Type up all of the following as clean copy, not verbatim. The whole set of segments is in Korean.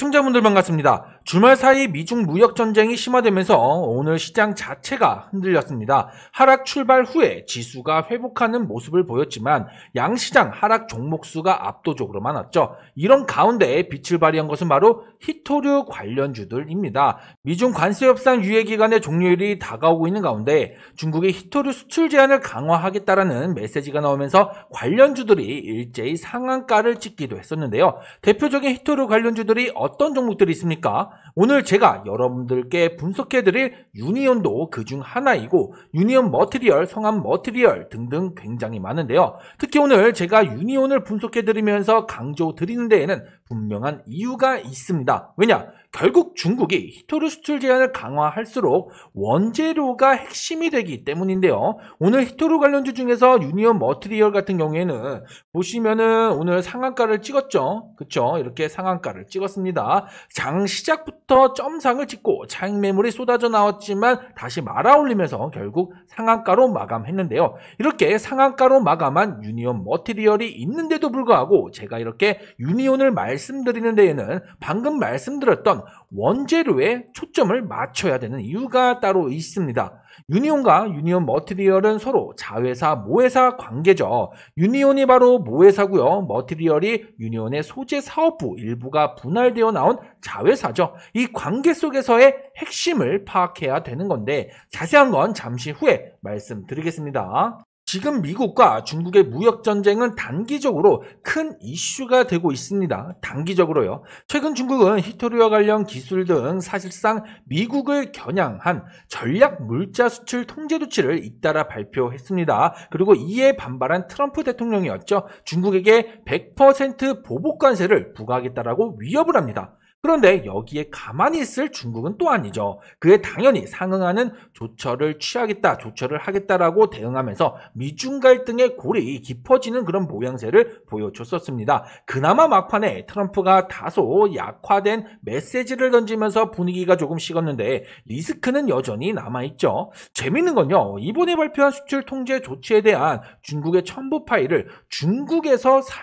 시청자분들 반갑습니다. 주말 사이 미중 무역 전쟁이 심화되면서 오늘 시장 자체가 흔들렸습니다. 하락 출발 후에 지수가 회복하는 모습을 보였지만 양시장 하락 종목수가 압도적으로 많았죠. 이런 가운데 빛을 발휘한 것은 바로 히토류 관련주들입니다. 미중 관세 협상 유예 기간의 종료일이 다가오고 있는 가운데 중국이 히토류 수출 제한을 강화하겠다라는 메시지가 나오면서 관련주들이 일제히 상한가를 찍기도 했었는데요. 대표적인 히토류 관련주들이 어떤 종목들이 있습니까? 오늘 제가 여러분들께 분석해드릴 유니온도 그중 하나이고 유니온 머티리얼, 성함 머티리얼 등등 굉장히 많은데요. 특히 오늘 제가 유니온을 분석해드리면서 강조드리는 데에는 분명한 이유가 있습니다. 왜냐? 결국 중국이 히토류 수출 제한을 강화할수록 원재료가 핵심이 되기 때문인데요. 오늘 히토류 관련주 중에서 유니온 머티리얼 같은 경우에는 보시면은 오늘 상한가를 찍었죠. 그쵸? 이렇게 상한가를 찍었습니다. 장 시작부터 점상을 찍고 차익 매물이 쏟아져 나왔지만 다시 말아올리면서 결국 상한가로 마감했는데요. 이렇게 상한가로 마감한 유니온 머티리얼이 있는데도 불구하고 제가 이렇게 유니온을 말씀드리는 데에는 방금 말씀드렸던 원재료에 초점을 맞춰야 되는 이유가 따로 있습니다. 유니온과 유니온 머티리얼은 서로 자회사, 모회사 관계죠. 유니온이 바로 모회사고요. 머티리얼이 유니온의 소재 사업부 일부가 분할되어 나온 자회사죠. 이 관계 속에서의 핵심을 파악해야 되는 건데 자세한 건 잠시 후에 말씀드리겠습니다. 지금 미국과 중국의 무역 전쟁은 단기적으로 큰 이슈가 되고 있습니다. 단기적으로요. 최근 중국은 히토류와 관련 기술 등 사실상 미국을 겨냥한 전략 물자 수출 통제 조치를 잇따라 발표했습니다. 그리고 이에 반발한 트럼프 대통령이었죠. 중국에게 100% 보복 관세를 부과하겠다라고 위협을 합니다. 그런데 여기에 가만히 있을 중국은 또 아니죠. 그에 당연히 상응하는 조처를 취하겠다, 조처를 하겠다라고 대응하면서 미중 갈등의 골이 깊어지는 그런 모양새를 보여줬었습니다. 그나마 막판에 트럼프가 다소 약화된 메시지를 던지면서 분위기가 조금 식었는데 리스크는 여전히 남아있죠. 재밌는 건요. 이번에 발표한 수출 통제 조치에 대한 중국의 첨부 파일을 중국에서만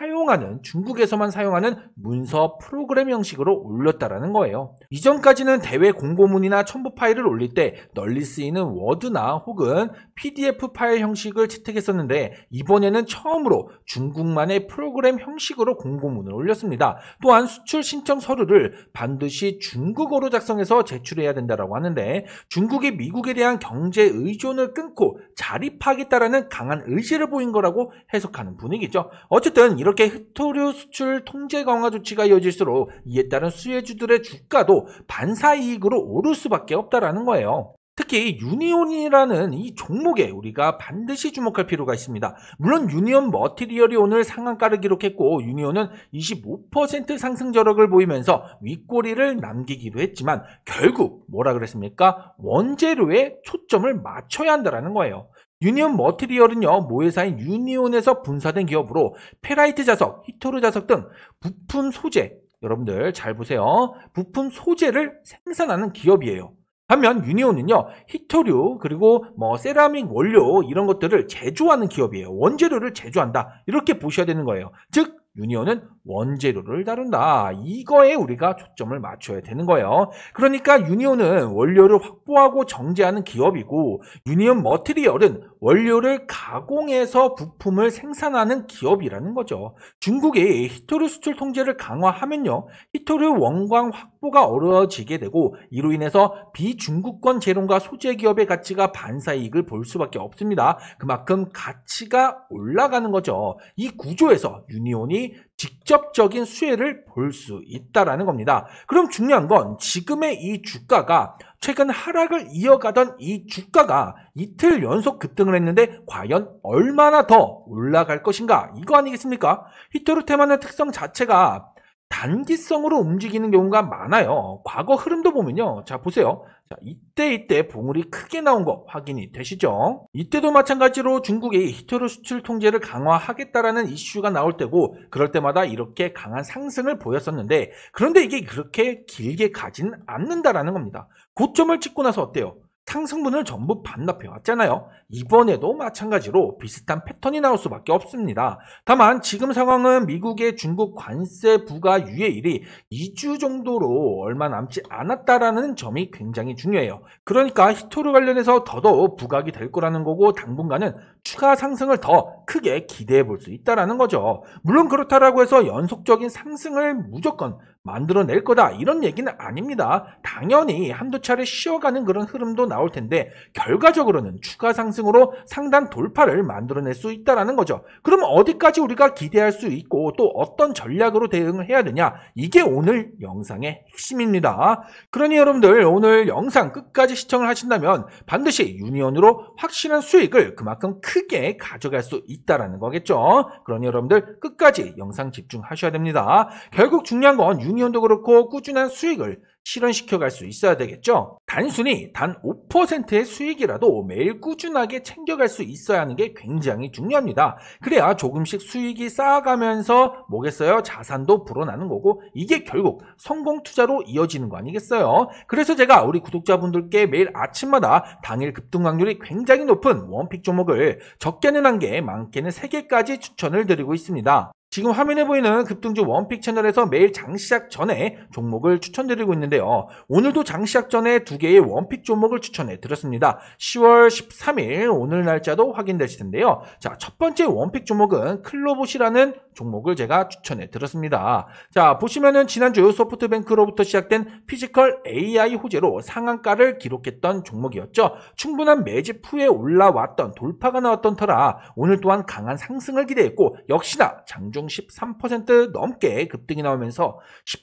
사용하는 문서 프로그램 형식으로 올렸다라는 거예요. 이전까지는 대외 공고문이나 첨부 파일을 올릴 때 널리 쓰이는 워드나 혹은 PDF 파일 형식을 채택했었는데 이번에는 처음으로 중국만의 프로그램 형식으로 공고문을 올렸습니다. 또한 수출 신청 서류를 반드시 중국어로 작성해서 제출해야 된다고 하는데 중국이 미국에 대한 경제 의존을 끊고 자립하겠다라는 강한 의지를 보인 거라고 해석하는 분위기죠. 어쨌든 이렇게 히토류 수출 통제 강화 조치가 이어질수록 이에 따른 수혜주들의 주가도 반사이익으로 오를 수밖에 없다라는 거예요. 특히 유니온이라는 이 종목에 우리가 반드시 주목할 필요가 있습니다. 물론 유니온 머티리얼이 오늘 상한가를 기록했고 유니온은 25% 상승 저력을 보이면서 윗꼬리를 남기기도 했지만 결국 뭐라 그랬습니까? 원재료에 초점을 맞춰야 한다는 거예요. 유니온 머티리얼은요, 모회사인 유니온에서 분사된 기업으로 페라이트 자석, 히토류 자석 등 부품 소재, 여러분들 잘 보세요. 부품 소재를 생산하는 기업이에요. 반면 유니온은요, 히토류 그리고 세라믹 원료 이런 것들을 제조하는 기업이에요. 원재료를 제조한다. 이렇게 보셔야 되는 거예요. 즉 유니온은 원재료를 다룬다. 이거에 우리가 초점을 맞춰야 되는 거예요. 그러니까 유니온은 원료를 확보하고 정제하는 기업이고 유니온 머티리얼은 원료를 가공해서 부품을 생산하는 기업이라는 거죠. 중국이 히토류 수출 통제를 강화하면요. 히토류 원광 확보가 어려워지게 되고 이로 인해서 비중국권 재료과 소재 기업의 가치가 반사이익을 볼 수밖에 없습니다. 그만큼 가치가 올라가는 거죠. 이 구조에서 유니온이 직접적인 수혜를 볼 수 있다라는 겁니다. 그럼 중요한 건 지금의 이 주가가 최근 하락을 이어가던 이 주가가 이틀 연속 급등을 했는데 과연 얼마나 더 올라갈 것인가? 이거 아니겠습니까? 히토류 테마의 특성 자체가 단기성으로 움직이는 경우가 많아요. 과거 흐름도 보면요. 자, 보세요. 자, 이때 봉우리 크게 나온 거 확인이 되시죠? 이때도 마찬가지로 중국이 히토류 수출 통제를 강화하겠다라는 이슈가 나올 때고 그럴 때마다 이렇게 강한 상승을 보였었는데 그런데 이게 그렇게 길게 가지는 않는다라는 겁니다. 고점을 찍고 나서 어때요? 상승분을 전부 반납해 왔잖아요. 이번에도 마찬가지로 비슷한 패턴이 나올 수밖에 없습니다. 다만 지금 상황은 미국의 중국 관세 부과 유예일이 2주 정도로 얼마 남지 않았다라는 점이 굉장히 중요해요. 그러니까 히토류 관련해서 더더욱 부각이 될 거라는 거고, 당분간은 추가 상승을 더 크게 기대해 볼 수 있다라는 거죠. 물론 그렇다라고 해서 연속적인 상승을 무조건 만들어낼 거다, 이런 얘기는 아닙니다. 당연히 한두 차례 쉬어가는 그런 흐름도 나올 텐데, 결과적으로는 추가 상승으로 상단 돌파를 만들어낼 수 있다는 거죠. 그럼 어디까지 우리가 기대할 수 있고 또 어떤 전략으로 대응을 해야 되냐, 이게 오늘 영상의 핵심입니다. 그러니 여러분들 오늘 영상 끝까지 시청을 하신다면 반드시 유니온으로 확실한 수익을 그만큼 크게 가져갈 수 있다는 거겠죠. 그러니 여러분들 끝까지 영상 집중하셔야 됩니다. 결국 중요한 건 유니온도 그렇고 꾸준한 수익을 실현시켜 갈 수 있어야 되겠죠. 단순히 단 5%의 수익이라도 매일 꾸준하게 챙겨갈 수 있어야 하는 게 굉장히 중요합니다. 그래야 조금씩 수익이 쌓아가면서 뭐겠어요? 자산도 불어나는 거고, 이게 결국 성공 투자로 이어지는 거 아니겠어요? 그래서 제가 우리 구독자분들께 매일 아침마다 당일 급등 확률이 굉장히 높은 원픽 종목을 적게는 1개, 많게는 3개까지 추천을 드리고 있습니다. 지금 화면에 보이는 급등주 원픽 채널에서 매일 장시작 전에 종목을 추천드리고 있는데요. 오늘도 장시작 전에 2개의 원픽 종목을 추천해 드렸습니다. 10월 13일 오늘 날짜도 확인되실 텐데요. 자, 첫 번째 원픽 종목은 클로봇이라는 종목을 제가 추천해 드렸습니다. 자, 보시면은 지난주 소프트뱅크로부터 시작된 피지컬 AI 호재로 상한가를 기록했던 종목이었죠. 충분한 매집 후에 올라왔던 돌파가 나왔던 터라 오늘 또한 강한 상승을 기대했고, 역시나 장중 13% 넘게 급등이 나오면서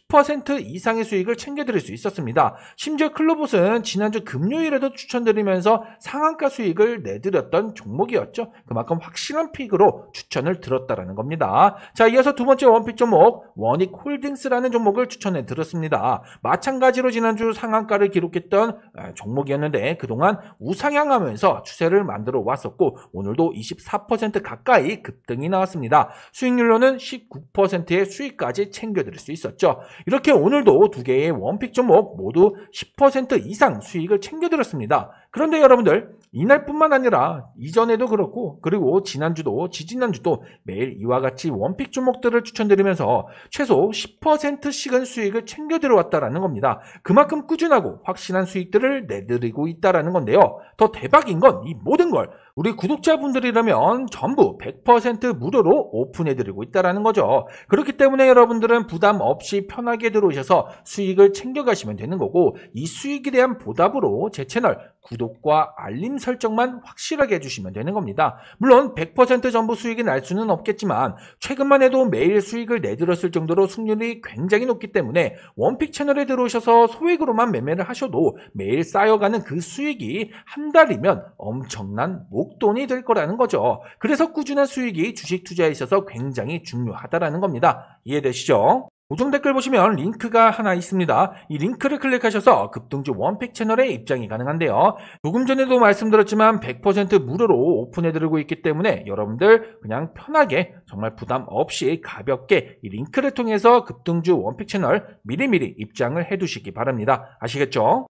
10% 이상의 수익을 챙겨드릴 수 있었습니다. 심지어 클로봇은 지난주 금요일에도 추천드리면서 상한가 수익을 내드렸던 종목이었죠. 그만큼 확실한 픽으로 추천을 드렸다는 겁니다. 자, 이어서 두 번째 원픽 종목 원익홀딩스라는 종목을 추천해 드렸습니다. 마찬가지로 지난주 상한가를 기록했던 종목이었는데 그동안 우상향하면서 추세를 만들어 왔었고, 오늘도 24% 가까이 급등이 나왔습니다. 수익률로는 19%의 수익까지 챙겨드릴 수 있었죠. 이렇게 오늘도 2개의 원픽 종목 모두 10% 이상 수익을 챙겨드렸습니다. 그런데 여러분들, 이날뿐만 아니라 이전에도 그렇고, 그리고 지난주도 지지난주도 매일 이와 같이 원픽 종목들을 추천드리면서 최소 10%씩은 수익을 챙겨 들어왔다는 겁니다. 그만큼 꾸준하고 확실한 수익들을 내드리고 있다는 건데요. 더 대박인 건 이 모든 걸 우리 구독자분들이라면 전부 100% 무료로 오픈해드리고 있다는 거죠. 그렇기 때문에 여러분들은 부담 없이 편하게 들어오셔서 수익을 챙겨가시면 되는 거고, 이 수익에 대한 보답으로 제 채널 구독과 알림 설정만 확실하게 해주시면 되는 겁니다. 물론 100% 전부 수익이 날 수는 없겠지만 최근만 해도 매일 수익을 내드렸을 정도로 승률이 굉장히 높기 때문에 원픽 채널에 들어오셔서 소액으로만 매매를 하셔도 매일 쌓여가는 그 수익이 한 달이면 엄청난 목돈이 될 거라는 거죠. 그래서 꾸준한 수익이 주식 투자에 있어서 굉장히 중요하다는 겁니다. 이해되시죠? 고정 댓글 보시면 링크가 하나 있습니다. 이 링크를 클릭하셔서 급등주 원픽 채널에 입장이 가능한데요. 조금 전에도 말씀드렸지만 100% 무료로 오픈해드리고 있기 때문에 여러분들 그냥 편하게 정말 부담 없이 가볍게 이 링크를 통해서 급등주 원픽 채널 미리미리 입장을 해두시기 바랍니다. 아시겠죠?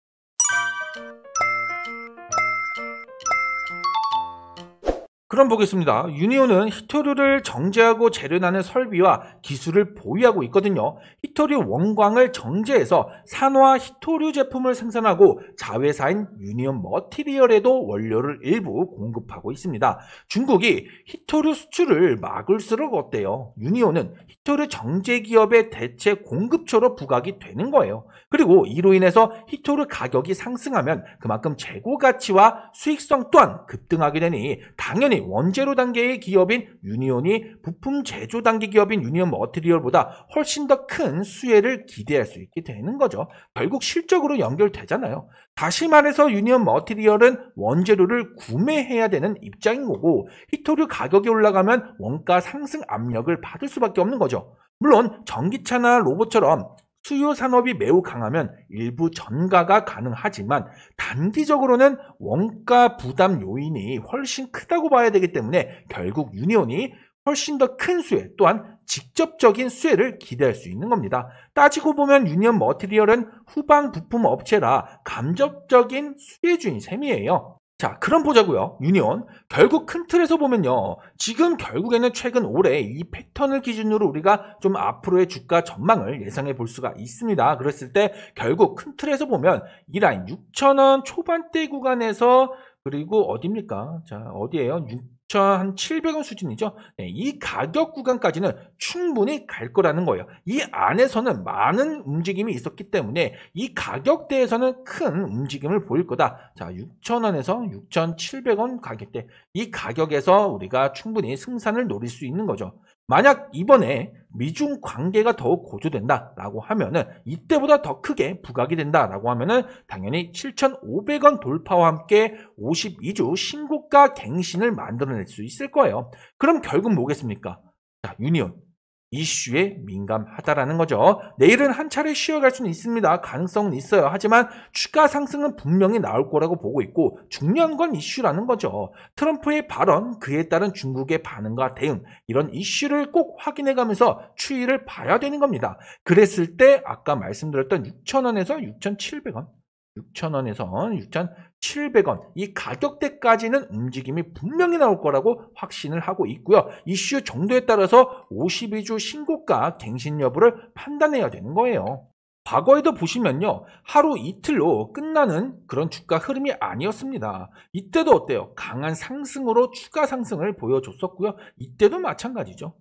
그럼 보겠습니다. 유니온은 히토류를 정제하고 재련하는 설비와 기술을 보유하고 있거든요. 히토류 원광을 정제해서 산화 히토류 제품을 생산하고 자회사인 유니온 머티리얼에도 원료를 일부 공급하고 있습니다. 중국이 히토류 수출을 막을수록 어때요? 유니온은 히토류 정제 기업의 대체 공급처로 부각이 되는 거예요. 그리고 이로 인해서 히토류 가격이 상승하면 그만큼 재고 가치와 수익성 또한 급등하게 되니 당연히 원재료 단계의 기업인 유니온이 부품 제조 단계 기업인 유니온 머티리얼보다 훨씬 더 큰 수혜를 기대할 수 있게 되는 거죠. 결국 실적으로 연결되잖아요. 다시 말해서 유니온 머티리얼은 원재료를 구매해야 되는 입장인 거고, 히토류 가격이 올라가면 원가 상승 압력을 받을 수밖에 없는 거죠. 물론 전기차나 로봇처럼 수요 산업이 매우 강하면 일부 전가가 가능하지만 단기적으로는 원가 부담 요인이 훨씬 크다고 봐야 되기 때문에 결국 유니온이 훨씬 더 큰 수혜 또한 직접적인 수혜를 기대할 수 있는 겁니다. 따지고 보면 유니온 머티리얼은 후방 부품 업체라 간접적인 수혜주인 셈이에요. 자, 그럼 보자고요. 유니온. 결국 큰 틀에서 보면요. 지금 결국에는 최근 올해 이 패턴을 기준으로 우리가 좀 앞으로의 주가 전망을 예상해 볼 수가 있습니다. 그랬을 때 결국 큰 틀에서 보면 이 라인 6,000원 초반대 구간에서 그리고 어디입니까? 자, 어디예요? 6,700원 수준이죠. 네, 이 가격 구간까지는 충분히 갈 거라는 거예요. 이 안에서는 많은 움직임이 있었기 때문에 이 가격대에서는 큰 움직임을 보일 거다. 자, 6,000원에서 6,700원 가격대. 이 가격에서 우리가 충분히 승산을 노릴 수 있는 거죠. 만약 이번에 미중 관계가 더욱 고조된다라고 하면은 이때보다 더 크게 부각이 된다라고 하면은 당연히 7,500원 돌파와 함께 52주 신고가 갱신을 만들어낼 수 있을 거예요. 그럼 결국 뭐겠습니까? 자, 유니온. 이슈에 민감하다라는 거죠. 내일은 한 차례 쉬어갈 수는 있습니다. 가능성은 있어요. 하지만 추가 상승은 분명히 나올 거라고 보고 있고 중요한 건 이슈라는 거죠. 트럼프의 발언, 그에 따른 중국의 반응과 대응 이런 이슈를 꼭 확인해가면서 추이를 봐야 되는 겁니다. 그랬을 때 아까 말씀드렸던 6,000원에서 6,700원 6,000원에서 6,700원 이 가격대까지는 움직임이 분명히 나올 거라고 확신을 하고 있고요. 이슈 정도에 따라서 52주 신고가 갱신 여부를 판단해야 되는 거예요. 과거에도 보시면요. 하루 이틀로 끝나는 그런 주가 흐름이 아니었습니다. 이때도 어때요? 강한 상승으로 추가 상승을 보여줬었고요. 이때도 마찬가지죠.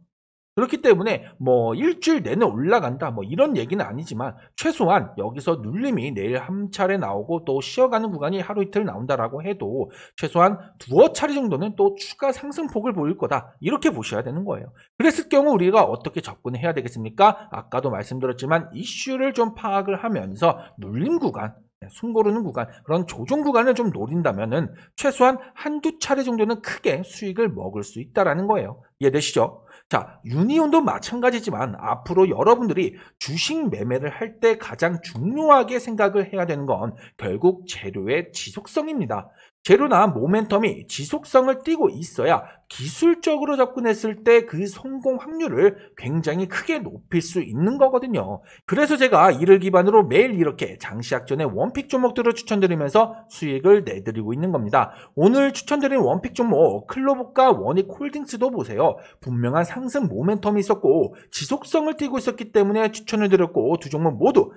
그렇기 때문에 뭐 일주일 내내 올라간다 뭐 이런 얘기는 아니지만 최소한 여기서 눌림이 내일 한 차례 나오고 또 쉬어가는 구간이 하루 이틀 나온다라고 해도 최소한 두어 차례 정도는 또 추가 상승폭을 보일 거다 이렇게 보셔야 되는 거예요. 그랬을 경우 우리가 어떻게 접근해야 되겠습니까? 아까도 말씀드렸지만 이슈를 좀 파악을 하면서 눌림 구간 숨 고르는 구간, 그런 조정 구간을 좀 노린다면은 최소한 한두 차례 정도는 크게 수익을 먹을 수 있다라는 거예요. 이해되시죠? 자, 유니온도 마찬가지지만 앞으로 여러분들이 주식 매매를 할 때 가장 중요하게 생각을 해야 되는 건 결국 재료의 지속성입니다. 재료나 모멘텀이 지속성을 띠고 있어야 기술적으로 접근했을 때 그 성공 확률을 굉장히 크게 높일 수 있는 거거든요. 그래서 제가 이를 기반으로 매일 이렇게 장시작전의 원픽 종목들을 추천드리면서 수익을 내드리고 있는 겁니다. 오늘 추천드린 원픽 종목 클로브과 원익홀딩스도 보세요. 분명한 상승 모멘텀이 있었고 지속성을 띠고 있었기 때문에 추천을 드렸고 두 종목 모두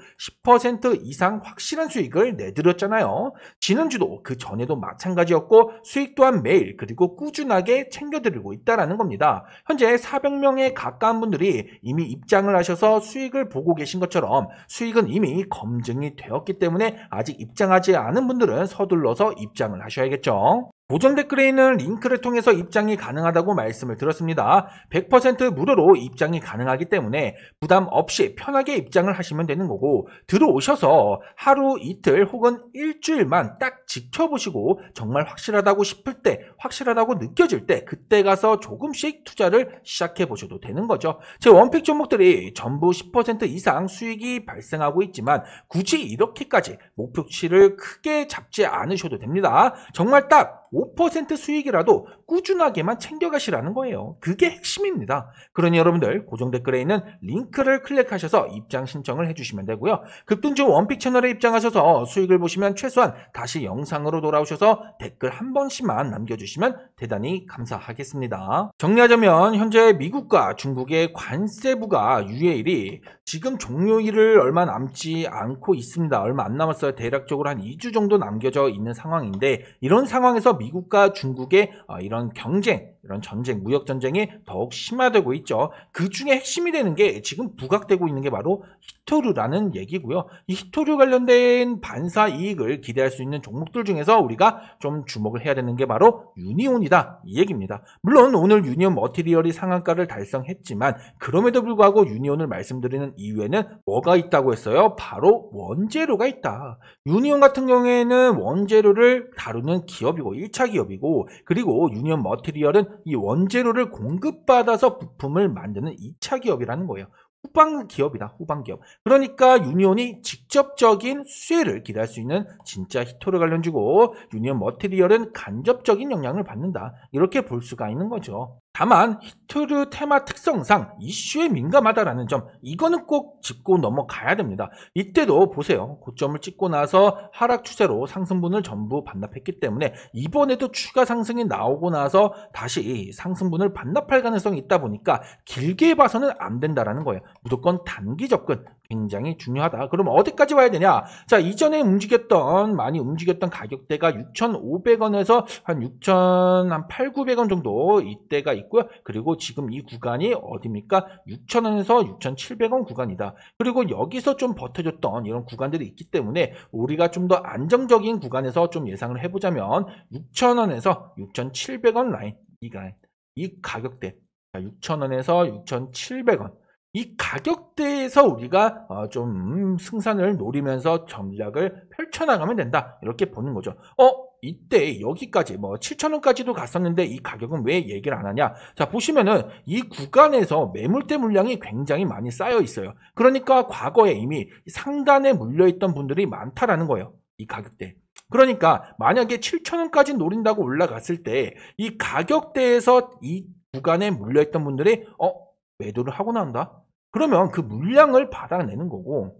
10% 이상 확실한 수익을 내드렸잖아요. 지난주도 그 전에도 마찬가지였고 수익 또한 매일 그리고 꾸준하게 챙겨드리고 있다는 겁니다. 현재 400명에 가까운 분들이 이미 입장을 하셔서 수익을 보고 계신 것처럼 수익은 이미 검증이 되었기 때문에 아직 입장하지 않은 분들은 서둘러서 입장을 하셔야겠죠. 고정 댓글에 있는 링크를 통해서 입장이 가능하다고 말씀을 드렸습니다. 100% 무료로 입장이 가능하기 때문에 부담 없이 편하게 입장을 하시면 되는 거고 들어오셔서 하루 이틀 혹은 일주일만 딱 지켜보시고 정말 확실하다고 싶을 때 확실하다고 느껴질 때 그때 가서 조금씩 투자를 시작해 보셔도 되는 거죠. 제 원픽 종목들이 전부 10% 이상 수익이 발생하고 있지만 굳이 이렇게까지 목표치를 크게 잡지 않으셔도 됩니다. 정말 딱 5% 수익이라도 꾸준하게만 챙겨가시라는 거예요. 그게 핵심입니다. 그러니 여러분들 고정 댓글에 있는 링크를 클릭하셔서 입장 신청을 해주시면 되고요. 급등주 원픽 채널에 입장하셔서 수익을 보시면 최소한 다시 영상으로 돌아오셔서 댓글 한 번씩만 남겨주시면 대단히 감사하겠습니다. 정리하자면 현재 미국과 중국의 관세 부과 유예일이 지금 종료일을 얼마 남지 않고 있습니다. 얼마 안 남았어요. 대략적으로 한 2주 정도 남겨져 있는 상황인데 이런 상황에서 미국과 중국의 이런 경쟁, 이런 전쟁, 무역 전쟁이 더욱 심화되고 있죠. 그 중에 핵심이 되는 게 지금 부각되고 있는 게 바로 히토류라는 얘기고요. 이 히토류 관련된 반사 이익을 기대할 수 있는 종목들 중에서 우리가 좀 주목을 해야 되는 게 바로 유니온이다 이 얘기입니다. 물론 오늘 유니온 머티리얼이 상한가를 달성했지만 그럼에도 불구하고 유니온을 말씀드리는 이유에는 뭐가 있다고 했어요? 바로 원재료가 있다. 유니온 같은 경우에는 원재료를 다루는 기업이고 1차 기업이고 그리고 유니온 머티리얼은 이 원재료를 공급받아서 부품을 만드는 2차 기업이라는 거예요. 후방 기업이다. 후방 기업. 그러니까 유니온이 직접적인 수혜를 기대할 수 있는 진짜 히토류 관련주고 유니온 머티리얼은 간접적인 영향을 받는다. 이렇게 볼 수가 있는 거죠. 다만 히트류 테마 특성상 이슈에 민감하다라는 점, 이거는 꼭 짚고 넘어가야 됩니다. 이때도 보세요. 고점을 찍고 나서 하락 추세로 상승분을 전부 반납했기 때문에 이번에도 추가 상승이 나오고 나서 다시 상승분을 반납할 가능성이 있다 보니까 길게 봐서는 안 된다라는 거예요. 무조건 단기 접근 굉장히 중요하다. 그럼 어디까지 와야 되냐? 자, 이전에 많이 움직였던 가격대가 6,500원에서 한 6,800원 정도 이때가 있고요. 그리고 지금 이 구간이 어디입니까? 6,000원에서 6,700원 구간이다. 그리고 여기서 좀 버텨줬던 이런 구간들이 있기 때문에 우리가 좀 더 안정적인 구간에서 좀 예상을 해보자면 6,000원에서 6,700원 라인, 이 가격대, 6,000원에서 6,700원 이 가격대에서 우리가 좀 승산을 노리면서 전략을 펼쳐나가면 된다. 이렇게 보는 거죠. 이때 여기까지 7,000원까지도 갔었는데 이 가격은 왜 얘기를 안 하냐? 자, 보시면은 이 구간에서 매물대 물량이 굉장히 많이 쌓여 있어요. 그러니까 과거에 이미 상단에 물려있던 분들이 많다라는 거예요. 이 가격대. 그러니까 만약에 7,000원까지 노린다고 올라갔을 때 이 가격대에서 이 구간에 물려있던 분들이 매도를 하고 난다? 그러면 그 물량을 받아내는 거고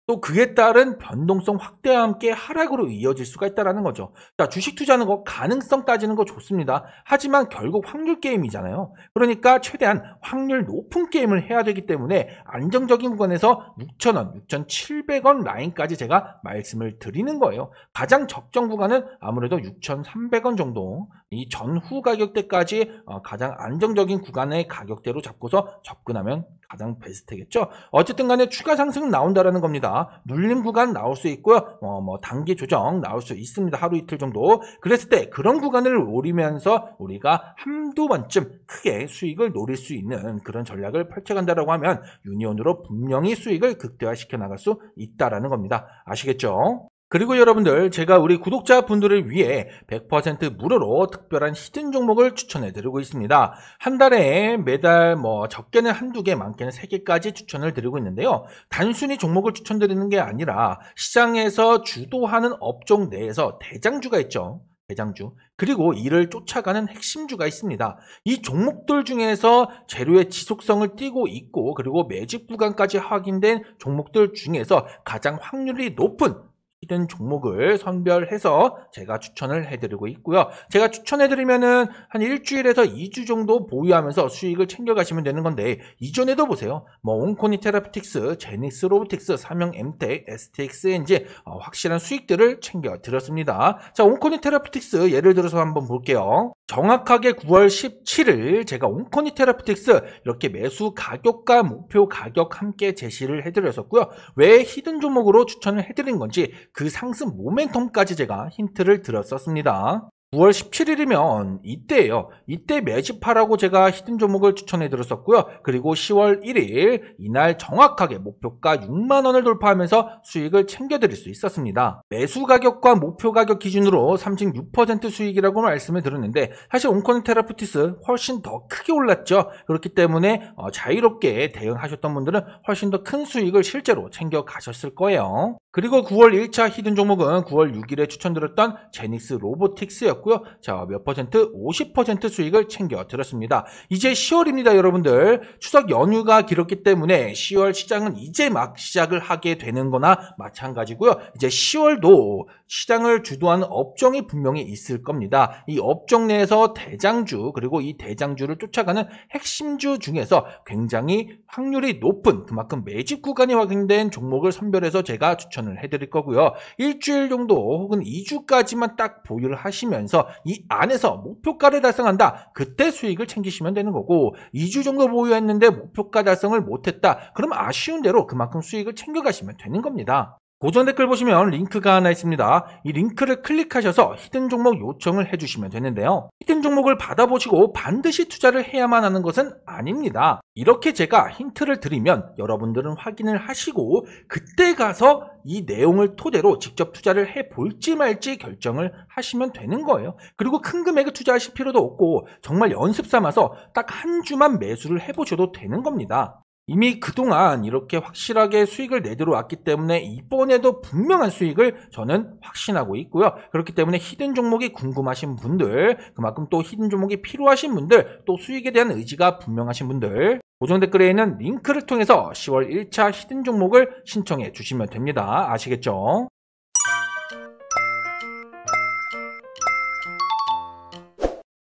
또 그에 따른 변동성 확대와 함께 하락으로 이어질 수가 있다는 거죠. 자, 주식 투자하는 거 가능성 따지는 거 좋습니다. 하지만 결국 확률 게임이잖아요. 그러니까 최대한 확률 높은 게임을 해야 되기 때문에 안정적인 구간에서 6,000원, 6,700원 라인까지 제가 말씀을 드리는 거예요. 가장 적정 구간은 아무래도 6,300원 정도, 이 전후 가격대까지 가장 안정적인 구간의 가격대로 잡고서 접근하면 가장 베스트겠죠. 어쨌든 간에 추가 상승은 나온다라는 겁니다. 눌림 구간 나올 수 있고요. 단기 조정 나올 수 있습니다. 하루 이틀 정도. 그랬을 때 그런 구간을 노리면서 우리가 한두 번쯤 크게 수익을 노릴 수 있는 그런 전략을 펼쳐간다라고 하면 유니온으로 분명히 수익을 극대화시켜 나갈 수 있다라는 겁니다. 아시겠죠? 그리고 여러분들, 제가 우리 구독자분들을 위해 100% 무료로 특별한 히든 종목을 추천해 드리고 있습니다. 한 달에 매달 적게는 한두 개, 많게는 3개까지 추천을 드리고 있는데요. 단순히 종목을 추천드리는 게 아니라 시장에서 주도하는 업종 내에서 대장주가 있죠. 대장주. 그리고 이를 쫓아가는 핵심주가 있습니다. 이 종목들 중에서 재료의 지속성을 띠고 있고 그리고 매집 구간까지 확인된 종목들 중에서 가장 확률이 높은 히든 종목을 선별해서 제가 추천을 해드리고 있고요. 제가 추천해드리면은 한 일주일에서 2주 정도 보유하면서 수익을 챙겨가시면 되는 건데 이전에도 보세요. 온코니 테라피틱스, 제닉스 로보틱스, 삼형 엠텍, STXNG 확실한 수익들을 챙겨드렸습니다. 자, 온코니 테라피틱스 예를 들어서 한번 볼게요. 정확하게 9월 17일 제가 온코니 테라피틱스 이렇게 매수 가격과 목표 가격 함께 제시를 해드렸었고요. 왜 히든 종목으로 추천을 해드린 건지 그 상승 모멘텀까지 제가 힌트를 드렸었습니다. 9월 17일이면 이때예요. 이때 매집하라고 제가 히든 종목을 추천해 드렸었고요. 그리고 10월 1일 이날 정확하게 목표가 6만 원을 돌파하면서 수익을 챙겨 드릴 수 있었습니다. 매수 가격과 목표 가격 기준으로 36% 수익이라고 말씀을 드렸는데 사실 온코니 테라피틱스 훨씬 더 크게 올랐죠. 그렇기 때문에 자유롭게 대응하셨던 분들은 훨씬 더 큰 수익을 실제로 챙겨 가셨을 거예요. 그리고 9월 1차 히든 종목은 9월 6일에 추천드렸던 제닉스 로보틱스였고요. 자, 몇 퍼센트? 50% 수익을 챙겨 드렸습니다. 이제 10월입니다, 여러분들. 추석 연휴가 길었기 때문에 10월 시장은 이제 막 시작을 하게 되는 거나 마찬가지고요. 이제 10월도 시장을 주도하는 업종이 분명히 있을 겁니다. 이 업종 내에서 대장주, 그리고 이 대장주를 쫓아가는 핵심주 중에서 굉장히 확률이 높은 그만큼 매집 구간이 확인된 종목을 선별해서 제가 추천을 해드릴 거고요. 일주일 정도 혹은 2주까지만 딱 보유를 하시면서 이 안에서 목표가를 달성한다. 그때 수익을 챙기시면 되는 거고 2주 정도 보유했는데 목표가 달성을 못했다. 그럼 아쉬운 대로 그만큼 수익을 챙겨가시면 되는 겁니다. 고정 댓글 보시면 링크가 하나 있습니다. 이 링크를 클릭하셔서 히든 종목 요청을 해주시면 되는데요. 히든 종목을 받아보시고 반드시 투자를 해야만 하는 것은 아닙니다. 이렇게 제가 힌트를 드리면 여러분들은 확인을 하시고 그때 가서 이 내용을 토대로 직접 투자를 해볼지 말지 결정을 하시면 되는 거예요. 그리고 큰 금액을 투자하실 필요도 없고 정말 연습 삼아서 딱 한 주만 매수를 해보셔도 되는 겁니다. 이미 그동안 이렇게 확실하게 수익을 내들어왔기 때문에 이번에도 분명한 수익을 저는 확신하고 있고요. 그렇기 때문에 히든 종목이 궁금하신 분들, 그만큼 또 히든 종목이 필요하신 분들, 또 수익에 대한 의지가 분명하신 분들, 고정 댓글에 있는 링크를 통해서 10월 1차 히든 종목을 신청해 주시면 됩니다. 아시겠죠?